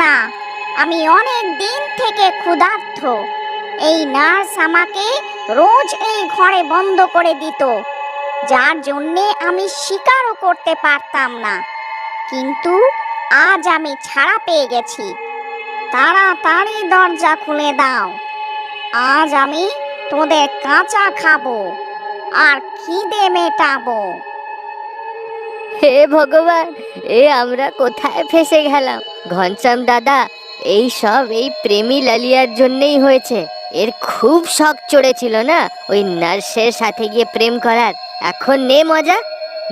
না, আমি অনেক দিন থেকে ক্ষুধার্ত। এই নার্স আমাকে রোজ এই ঘরে বন্ধ করে দিত, যার জন্যে আমি শিকারও করতে পারতাম না। কিন্তু আজ আমি ছাড়া পেয়ে গেছি। তাড়াতাড়ি দরজা খুলে দাও। আজ আমি তোদের কাঁচা খাবো আর খিদে মেটাবো। হে ভগবান, আমরা কোথায় ফেসে গেলাম? ঘনশ্যাম দাদা, এই প্রেমী লালিয়ার জন্যই হয়েছে। এর খুব শখ চড়েছিল না ওই নার্সের সাথে গিয়ে প্রেম করার। এখন নে মজা।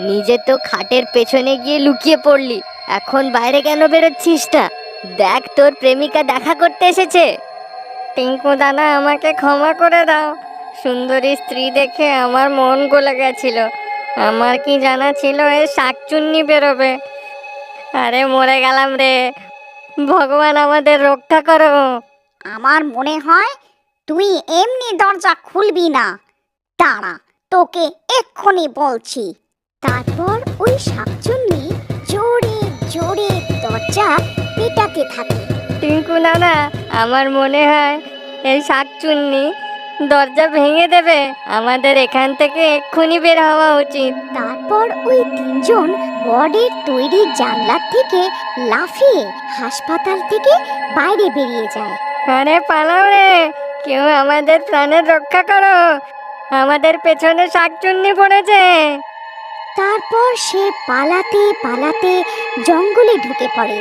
নিজে তো খাটের পেছনে গিয়ে লুকিয়ে পড়লি, এখন বাইরে কেন বেরোচ্ছিস না? দেখ, তোর প্রেমিকা দেখা করতে এসেছে। টিঙ্কু দাদা, আমাকে ক্ষমা করে দাও। সুন্দরী স্ত্রী দেখে আমার মন গলে গেছিল। আমার কি জানা ছিল এ শাকচুন্নি বেরোবে। আরে মরে গেলাম রে। ভগবান আমাদের রক্ষা করো। আমার মনে হয় তুই এমনি দরজা খুলবি না। দাঁড়া, তোকে এক্ষুনি বলছি। তারপর ওই শাকচুন্নি জোরে জোরে দরজা পেটাতে থাকে। টিঙ্কু দাদা, আমার মনে হয় এই শাকচুন্নি দরজা ভেঙে দেবে। আমাদের এখান থেকে এক্ষুনি বের হওয়া উচিত। তারপর ওই তিনজন বর্ডের তৈরি জানলার থেকে লাফিয়ে হাসপাতাল থেকে বাইরে বেরিয়ে যায়। আরে পালাও রে, কেউ আমাদের প্রাণের রক্ষা করো। আমাদের পেছনে শাকচুন্নি পড়েছে। তারপর সে পালাতে পালাতে জঙ্গলে ঢুকে পড়ে।